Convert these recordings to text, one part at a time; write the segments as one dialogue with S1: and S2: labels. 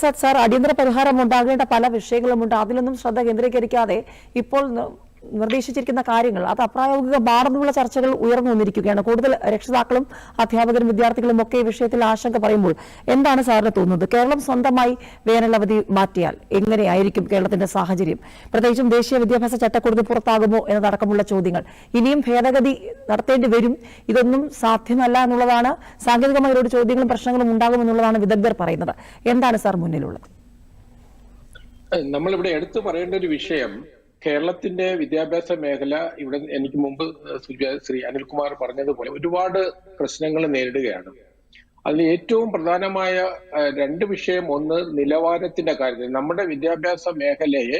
S1: Sir അടിയന്തര പരിഹാരം ഉണ്ടാകേണ്ട പല വിഷയങ്ങളുമുണ്ട്. അതിലൊന്നും ശ്രദ്ധ കേന്ദ്രീകരിക്കാതെ ഇപ്പോൾ നിർദ്ദേശിച്ചിരിക്കുന്ന കാര്യങ്ങൾ അത് അപ്രായോഗികമാണെന്നുള്ള ചർച്ചകൾ ഉയർന്നു വന്നിരിക്കുകയാണ്. കൂടുതൽ രക്ഷിതാക്കളും അധ്യാപകരും വിദ്യാർത്ഥികളും ഒക്കെ ഈ വിഷയത്തിൽ ആശങ്ക പറയുമ്പോൾ എന്താണ് സാറിന് തോന്നുന്നത്? കേരളം സ്വന്തമായി വേനലവധി മാറ്റിയാൽ എങ്ങനെയായിരിക്കും കേരളത്തിന്റെ സാഹചര്യം? പ്രത്യേകിച്ചും ദേശീയ വിദ്യാഭ്യാസ ചട്ടക്കൂട് പുറത്താകുമോ എന്നതടക്കമുള്ള ചോദ്യങ്ങൾ. ഇനിയും ഭേദഗതി നടത്തേണ്ടി വരും. ഇതൊന്നും സാധ്യമല്ല എന്നുള്ളതാണ്. സാങ്കേതികമായ ഒരുപാട് ചോദ്യങ്ങളും പ്രശ്നങ്ങളും ഉണ്ടാകുമെന്നുള്ളതാണ് വിദഗ്ധർ പറയുന്നത്. എന്താണ് സാർ മുന്നിലുള്ളത്?
S2: നമ്മളിവിടെ എടുത്തു പറയേണ്ട ഒരു വിഷയം, കേരളത്തിന്റെ വിദ്യാഭ്യാസ മേഖല ഇവിടെ എനിക്ക് മുമ്പ് ശ്രീ അനിൽകുമാർ പറഞ്ഞതുപോലെ ഒരുപാട് പ്രശ്നങ്ങൾ നേരിടുകയാണ്. അതിൽ ഏറ്റവും പ്രധാനമായ രണ്ട് വിഷയം, ഒന്ന് നിലവാരത്തിന്റെ കാര്യത്തിൽ നമ്മുടെ വിദ്യാഭ്യാസ മേഖലയെ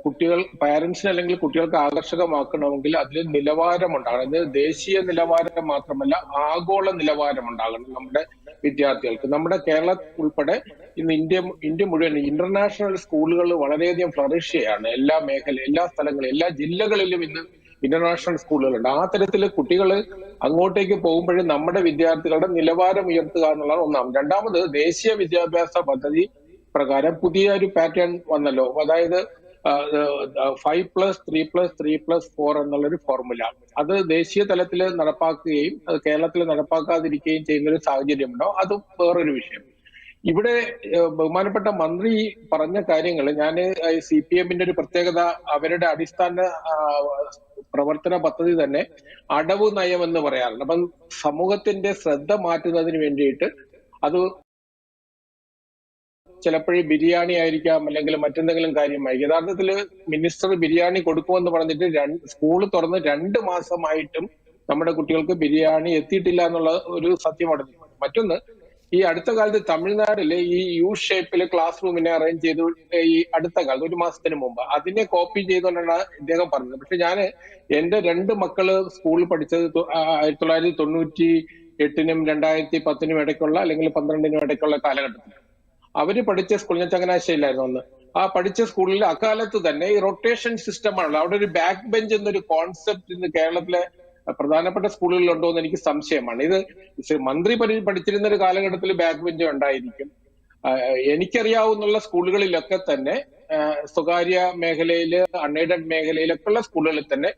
S2: കുട്ടികൾ പാരന്റ്സിന് അല്ലെങ്കിൽ കുട്ടികൾക്ക് ആകർഷകമാക്കണമെങ്കിൽ അതിൽ നിലവാരം ഉണ്ടാകണം. ഇത് ദേശീയ നിലവാരം മാത്രമല്ല, ആഗോള നിലവാരം ഉണ്ടാകണം നമ്മുടെ വിദ്യാർത്ഥികൾക്ക്. നമ്മുടെ കേരളം ഉൾപ്പെടെ ഇന്ന് ഇന്ത്യ മുഴുവൻ ഇന്റർനാഷണൽ സ്കൂളുകൾ വളരെയധികം ഫ്ലറിഷ് ചെയ്യാണ്. എല്ലാ എല്ലാ സ്ഥലങ്ങളിലും എല്ലാ ജില്ലകളിലും ഇന്ന് ഇന്റർനാഷണൽ സ്കൂളുകളുണ്ട്. ആ തരത്തിൽ കുട്ടികൾ അങ്ങോട്ടേക്ക് പോകുമ്പോഴും നമ്മുടെ വിദ്യാർത്ഥികളുടെ നിലവാരം ഉയർത്തുക എന്നുള്ളതാണ് ഒന്നാമത്. രണ്ടാമത്, ദേശീയ വിദ്യാഭ്യാസ പദ്ധതി പ്രകാരം പുതിയൊരു പാറ്റേൺ വന്നല്ലോ. അതായത് 5+3+3+4 എന്നുള്ളൊരു ഫോർമുല. അത് ദേശീയ തലത്തിൽ നടപ്പാക്കുകയും അത് കേരളത്തിൽ നടപ്പാക്കാതിരിക്കുകയും ചെയ്യുന്ന ഒരു സാഹചര്യമുണ്ടോ, അത് വേറൊരു വിഷയം. ഇവിടെ ബഹുമാനപ്പെട്ട മന്ത്രി പറഞ്ഞ കാര്യങ്ങൾ, ഞാൻ CPM-ന്റെ ഒരു പ്രത്യേകത, അവരുടെ അടിസ്ഥാന പ്രവർത്തന പദ്ധതി തന്നെ അടവ് നയം എന്ന് പറയാറുണ്ട്. അപ്പം സമൂഹത്തിന്റെ ശ്രദ്ധ മാറ്റുന്നതിന് വേണ്ടിയിട്ട് അത് ചിലപ്പോഴും ബിരിയാണി ആയിരിക്കാം, അല്ലെങ്കിൽ മറ്റെന്തെങ്കിലും കാര്യമായിരിക്കും. യഥാർത്ഥത്തിൽ മിനിസ്റ്റർ ബിരിയാണി കൊടുക്കുമെന്ന് പറഞ്ഞിട്ട് സ്കൂൾ തുറന്ന് 2 മാസമായിട്ടും നമ്മുടെ കുട്ടികൾക്ക് ബിരിയാണി എത്തിയിട്ടില്ല എന്നുള്ള ഒരു സത്യമാണ്. മറ്റൊന്ന്, ഈ അടുത്ത കാലത്ത് തമിഴ്നാട്ടില് ഈ ഷേപ്പില് ക്ലാസ് റൂമിനെ അറേഞ്ച് ചെയ്തു. ഈ അടുത്ത കാലത്ത് 1 മാസത്തിന് മുമ്പ് അതിനെ കോപ്പി ചെയ്തുകൊണ്ടാണ് ഇദ്ദേഹം പറഞ്ഞത്. പക്ഷെ ഞാൻ എന്റെ 2 മക്കള് സ്കൂളിൽ പഠിച്ചത് 1998-നും 2010-നും ഇടയ്ക്കുള്ള, അല്ലെങ്കിൽ 12-നും ഇടയ്ക്കുള്ള കാലഘട്ടത്തിൽ അവര് പഠിച്ച സ്കൂൾ, ഞാൻ ചങ്ങനാശ്ശേരിയിലായിരുന്നു അന്ന്. ആ പഠിച്ച സ്കൂളിൽ അക്കാലത്ത് തന്നെ ഈ റൊട്ടേഷൻ സിസ്റ്റം ആണല്ലോ. അവിടെ ഒരു ബാക്ക് ബെഞ്ച് എന്നൊരു കോൺസെപ്റ്റ് ഇന്ന് കേരളത്തിലെ പ്രധാനപ്പെട്ട സ്കൂളുകളിലുണ്ടോ എന്ന് എനിക്ക് സംശയമാണ്. ഇത് മന്ത്രി പഠിച്ചിരുന്ന ഒരു കാലഘട്ടത്തിൽ ബാക്ക് ബെഞ്ച് ഉണ്ടായിരിക്കും. എനിക്കറിയാവുന്ന സ്കൂളുകളിലൊക്കെ തന്നെ, സ്വകാര്യ മേഖലയില്, അൺഎയ്ഡഡ് മേഖലയിലൊക്കെ ഉള്ള സ്കൂളുകളിൽ തന്നെ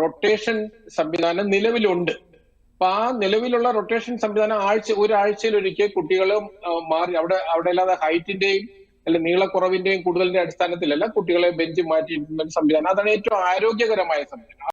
S2: റൊട്ടേഷൻ സംവിധാനം നിലവിലുണ്ട്. അപ്പൊ ആ നിലവിലുള്ള റൊട്ടേഷൻ സംവിധാനം ഒരാഴ്ചയിലൊരിക്കൽ കുട്ടികൾ മാറി അവിടെ അല്ലാതെ ഹൈറ്റിന്റെയും അല്ലെങ്കിൽ നീളക്കുറവിന്റെയും കൂടുതലിന്റെ അടിസ്ഥാനത്തിലല്ല കുട്ടികളെ ബെഞ്ച് മാറ്റിയിരിക്കുന്ന ഒരു സംവിധാനം. അതാണ് ഏറ്റവും ആരോഗ്യകരമായ സംവിധാനം.